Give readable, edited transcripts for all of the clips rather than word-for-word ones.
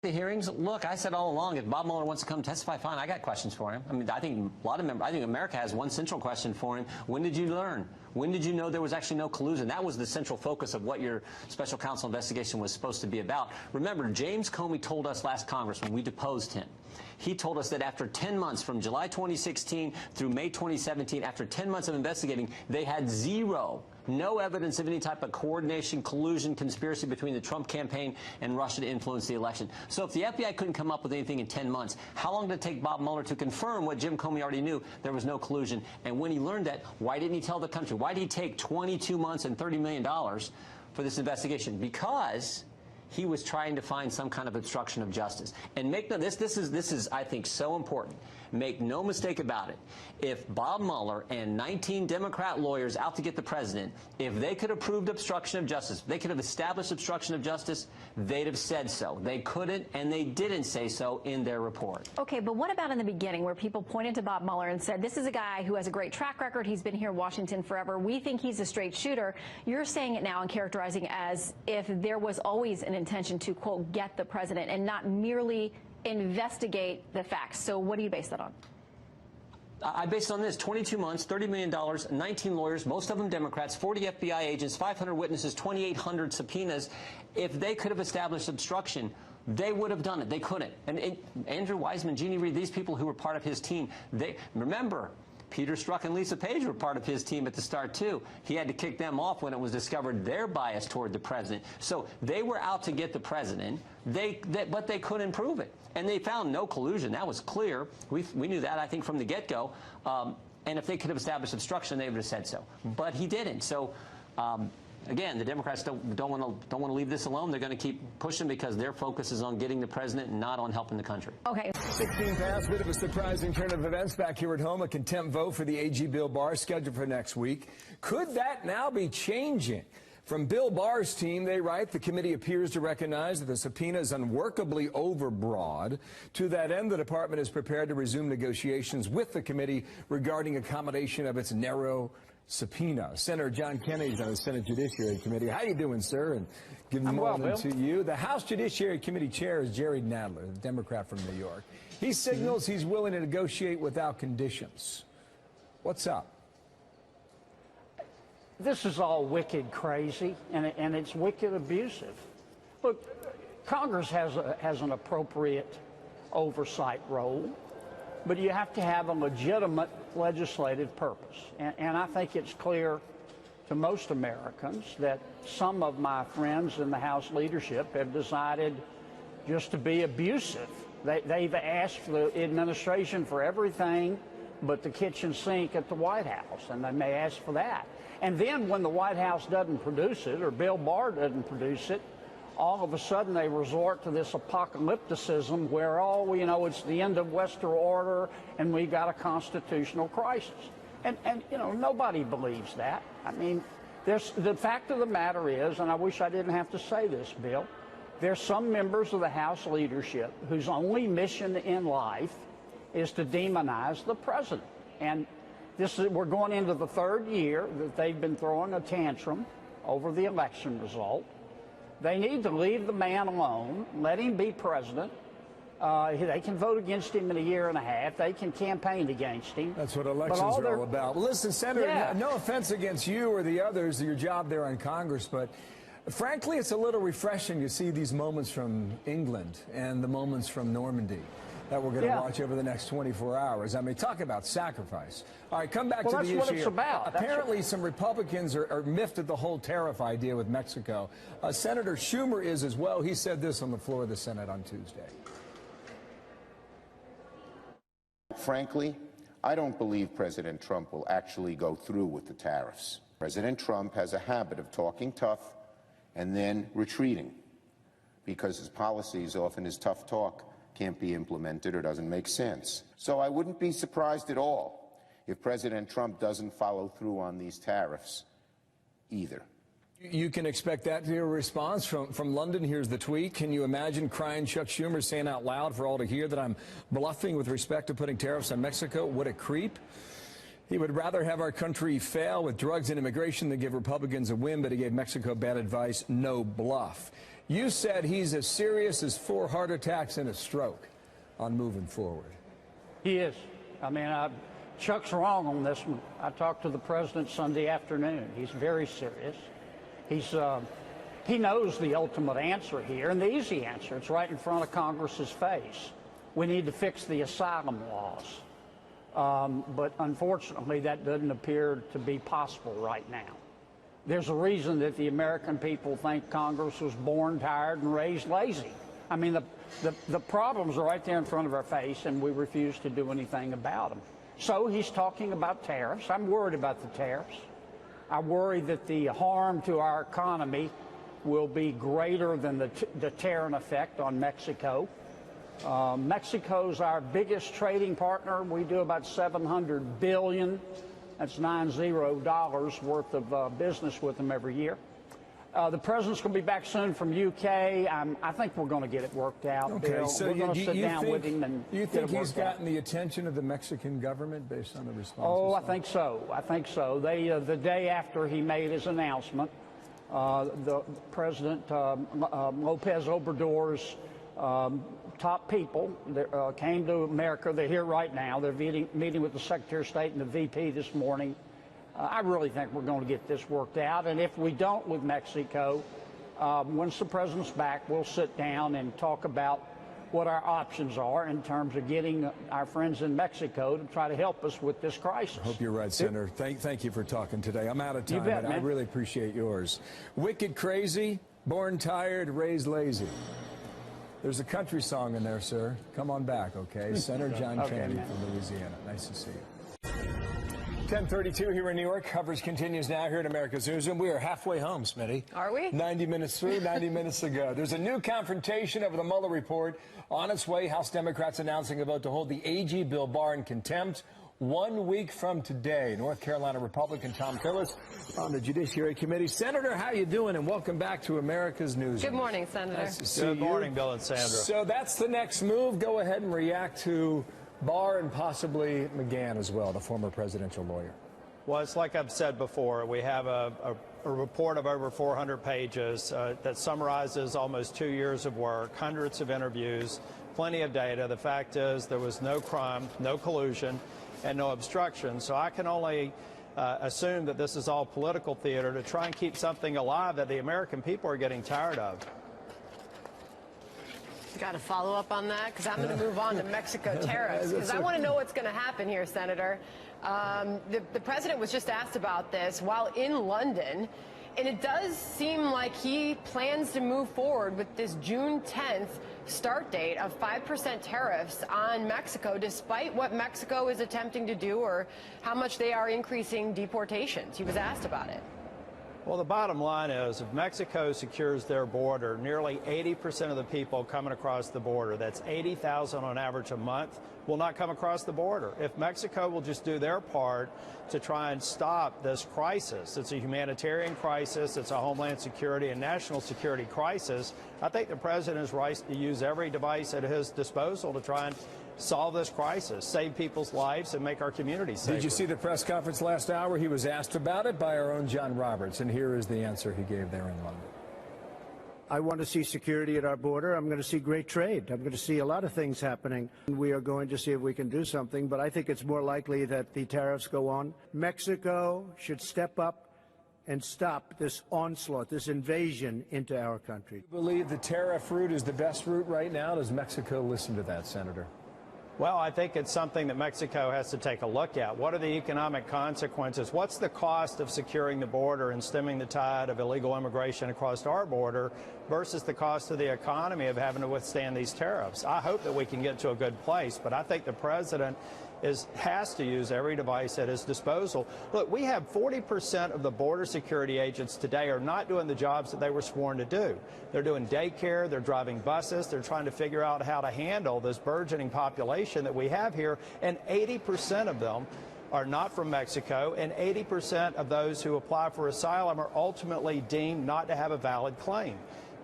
The hearings, look, I said all along, if Bob Mueller wants to come testify, fine, I got questions for him. I mean, I think America has one central question for him. When did you learn? When did you know there was actually no collusion? That was the central focus of what your special counsel investigation was supposed to be about. Remember, James Comey told us last Congress when we deposed him, he told us that after 10 months, from July 2016 through May 2017, after 10 months of investigating, they had no evidence of any type of coordination, collusion, conspiracy between the Trump campaign and Russia to influence the election. So if the FBI couldn't come up with anything in 10 months, how long did it take Bob Mueller to confirm what Jim Comey already knew? There was no collusion. And when he learned that, why didn't he tell the country? Why did he take 22 months and $30 million for this investigation? Because he was trying to find some kind of obstruction of justice. And this is, I think, so important. Make no mistake about it. If Bob Mueller and 19 Democrat lawyers out to get the president, if they could have proved obstruction of justice, they could have established obstruction of justice, they'd have said so. They couldn't, and they didn't say so in their report. Okay, but what about in the beginning where people pointed to Bob Mueller and said, this is a guy who has a great track record. He's been here in Washington forever. We think he's a straight shooter. You're saying it now and characterizing it as if there was always an intention to, quote, get the president and not merely investigate the facts. So what do you base that on? I based on this: 22 months, $30 million, 19 lawyers, most of them Democrats, 40 FBI agents, 500 witnesses, 2,800 subpoenas. If they could have established obstruction, they would have done it. They couldn't. And Andrew Weissman, Jeannie Reed, these people who were part of his team, remember, Peter Strzok and Lisa Page were part of his team at the start, too. He had to kick them off when it was discovered their bias toward the president. So they were out to get the president, but they couldn't prove it. And they found no collusion. That was clear. We knew that, I think, from the get-go. And if they could have established obstruction, they would have said so. But he didn't. So, again, the Democrats don't want to leave this alone. They're going to keep pushing because their focus is on getting the president and not on helping the country. Okay. 16 past, bit of a surprising turn of events back here at home. A contempt vote for the AG Bill Barr scheduled for next week. Could that now be changing? From Bill Barr's team, they write, the committee appears to recognize that the subpoena is unworkably overbroad. To that end, the department is prepared to resume negotiations with the committee regarding accommodation of its narrow subpoena. Senator John Kennedy's on the Senate Judiciary Committee. How you doing, sir? And good morning to you. The House Judiciary Committee chair is Jerry Nadler, the Democrat from New York. He signals he's willing to negotiate without conditions. What's up? This is all wicked crazy, and it's wicked abusive. Look, Congress has an appropriate oversight role, but you have to have a legitimate legislative purpose. And I think it's clear to most Americans that some of my friends in the House leadership have decided just to be abusive. They've asked the administration for everything but the kitchen sink at the White House, and they may ask for that. And then when the White House doesn't produce it, or Bill Barr doesn't produce it, all of a sudden they resort to this apocalypticism where, oh, you know, it's the end of Western order and we got a constitutional crisis. And you know, nobody believes that. I mean, the fact of the matter is, and I wish I didn't have to say this, Bill, there's some members of the House leadership whose only mission in life is to demonize the president. And we're going into the third year that they've been throwing a tantrum over the election result. They need to leave the man alone, let him be president. They can vote against him in a year and a half. They can campaign against him. That's what elections are all about. Well, listen, Senator, no offense against you or the others, your job there in Congress, but frankly, it's a little refreshing to see these moments from England and the moments from Normandy that we're going to watch over the next 24 hours. I mean, talk about sacrifice. All right, come back to the issue. That's what it's about. Apparently, some Republicans are miffed at the whole tariff idea with Mexico. Senator Schumer is as well. He said this on the floor of the Senate on Tuesday. Frankly, I don't believe President Trump will actually go through with the tariffs. President Trump has a habit of talking tough and then retreating because his policies, often his tough talk, can't be implemented or doesn't make sense. So I wouldn't be surprised at all if President Trump doesn't follow through on these tariffs either. You can expect that to hear a response from London. Here's the tweet. Can you imagine crying Chuck Schumer saying out loud for all to hear that I'm bluffing with respect to putting tariffs on Mexico? What a creep. He would rather have our country fail with drugs and immigration than give Republicans a win, but he gave Mexico bad advice. No bluff. You said he's as serious as 4 heart attacks and a stroke on moving forward. He is. I mean, Chuck's wrong on this one. I talked to the president Sunday afternoon. He's very serious. He knows the ultimate answer here, and the easy answer. It's right in front of Congress's face. We need to fix the asylum laws. But unfortunately, that doesn't appear to be possible right now. There's a reason that the American people think Congress was born tired and raised lazy. I mean, the problems are right there in front of our face, and we refuse to do anything about them. So he's talking about tariffs. I'm worried about the tariffs. I worry that the harm to our economy will be greater than the tearing effect on Mexico. Mexico's our biggest trading partner. We do about $700 billion. That's $90 worth of business with them every year. The president's going to be back soon from UK. I think we're going to get it worked out. Okay, Bill. so we're going to sit down with him and you get think it he's worked gotten out. the attention of the Mexican government based on the response? Oh, I think so. I think so. They the day after he made his announcement, the President Lopez Obrador's top people came to America. They're here right now. They're meeting with the Secretary of State and the VP this morning. I really think we're going to get this worked out. And if we don't with Mexico, once the president's back, we'll sit down and talk about what our options are in terms of getting our friends in Mexico to try to help us with this crisis. I hope you're right, Senator. Thank you for talking today. I'm out of time, You bet, but I man. really appreciate yours. Wicked crazy, born tired, raised lazy. There's a country song in there, sir. Come on back, okay? Senator John Okay, Kennedy man. from Louisiana. Nice to see you. 10:32 here in New York. Coverage continues now here at America's Newsroom. We are halfway home, Smitty. Are we? 90 minutes through, 90 minutes to go. There's a new confrontation over the Mueller report on its way. House Democrats announcing a vote to hold the AG Bill Barr in contempt 1 week from today. North Carolina Republican Tom Tillis on the Judiciary Committee. Senator, how you doing? And welcome back to America's Newsroom. Good morning, Senator. Nice to see Good you. morning, Bill and Sandra. So that's the next move. Go ahead and react to Barr and possibly McGahn as well, the former presidential lawyer. Well, it's like I've said before, we have a report of over 400 pages that summarizes almost 2 years of work, hundreds of interviews, plenty of data. The fact is there was no crime, no collusion, and no obstruction. So I can only assume that this is all political theater to try and keep something alive that the American people are getting tired of. Got to follow up on that because I'm going to move on to Mexico tariffs because I want to know what's going to happen here, Senator. The president was just asked about this while in London, and it does seem like he plans to move forward with this June 10th start date of 5% tariffs on Mexico, despite what Mexico is attempting to do or how much they are increasing deportations. He was asked about it. Well, the bottom line is if Mexico secures their border, nearly 80% of the people coming across the border, that's 80,000 on average a month, will not come across the border. If Mexico will just do their part to try and stop this crisis, it's a humanitarian crisis, it's a homeland security and national security crisis, I think the president is right to use every device at his disposal to try and solve this crisis, save people's lives, and make our communities safer. Did you see the press conference last hour? He was asked about it by our own John Roberts, and here is the answer he gave there in London. I want to see security at our border. I'm going to see great trade. I'm going to see a lot of things happening. We are going to see if we can do something, but I think it's more likely that the tariffs go on. Mexico should step up and stop this onslaught, this invasion into our country. Do you believe the tariff route is the best route right now? Does Mexico listen to that, Senator? Well, I think it's something that Mexico has to take a look at. What are the economic consequences? What's the cost of securing the border and stemming the tide of illegal immigration across our border versus the cost of the economy of having to withstand these tariffs? I hope that we can get to a good place, but I think the president has to use every device at his disposal. Look, we have 40% of the border security agents today are not doing the jobs that they were sworn to do. They're doing daycare, they're driving buses, they're trying to figure out how to handle this burgeoning population that we have here, and 80% of them are not from Mexico, and 80% of those who apply for asylum are ultimately deemed not to have a valid claim.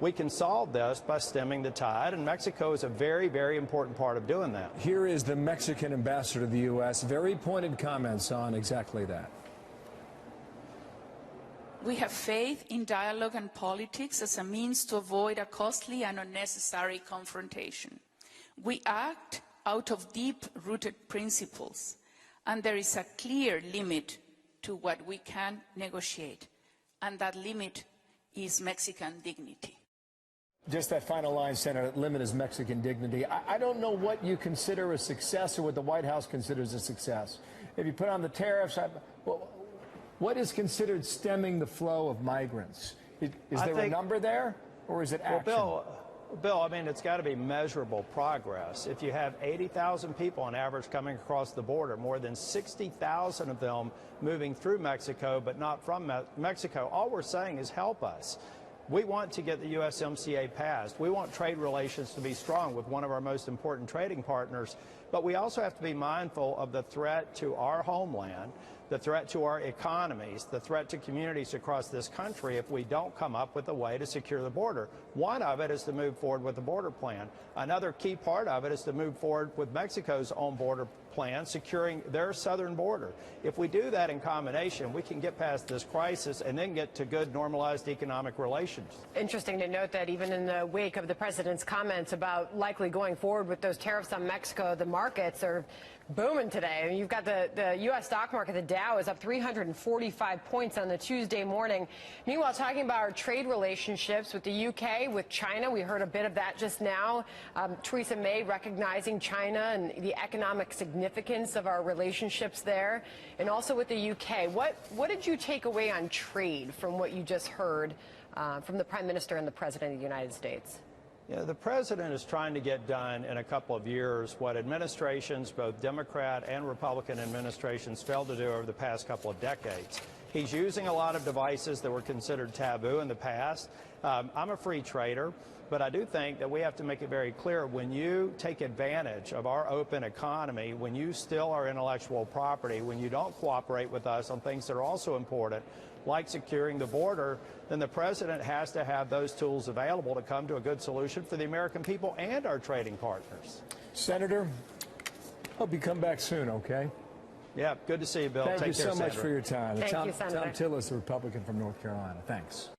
We can solve this by stemming the tide, and Mexico is a very, very important part of doing that. Here is the Mexican ambassador to the U.S. Very pointed comments on exactly that. We have faith in dialogue and politics as a means to avoid a costly and unnecessary confrontation. We act out of deep-rooted principles, and there is a clear limit to what we can negotiate, and that limit is Mexican dignity. Just that final line, Senator, that limit is Mexican dignity. I don't know what you consider a success or what the White House considers a success. If you put on the tariffs, what is considered stemming the flow of migrants? Is there a number there, or is it action? Well, Bill, I mean, it's got to be measurable progress. If you have 80,000 people on average coming across the border, more than 60,000 of them moving through Mexico, but not from Mexico, all we're saying is help us. We want to get the USMCA passed. We want trade relations to be strong with one of our most important trading partners. But we also have to be mindful of the threat to our homeland, the threat to our economies, the threat to communities across this country if we don't come up with a way to secure the border. One of it is to move forward with the border plan. Another key part of it is to move forward with Mexico's own border plan, securing their southern border. If we do that in combination, we can get past this crisis and then get to good normalized economic relations. Interesting to note that even in the wake of the president's comments about likely going forward with those tariffs on Mexico, the markets are booming today. I mean, you've got the U.S. stock market, the Dow is up 345 points on the Tuesday morning. Meanwhile, talking about our trade relationships with the U.K., with China, we heard a bit of that just now. Theresa May recognizing China and the economic significance of our relationships there, and also with the U.K. What did you take away on trade from what you just heard from the Prime Minister and the President of the United States? Yeah, the president is trying to get done in a couple of years what administrations, both Democrat and Republican administrations, failed to do over the past couple of decades. He's using a lot of devices that were considered taboo in the past. I'm a free trader, but I do think that we have to make it very clear when you take advantage of our open economy, when you steal our intellectual property, when you don't cooperate with us on things that are also important, like securing the border, then the president has to have those tools available to come to a good solution for the American people and our trading partners. Senator, hope you come back soon, okay? Yeah, good to see you, Bill. Thank you so much for your time. Thank you, Senator. Tom Tillis, the Republican from North Carolina. Thanks.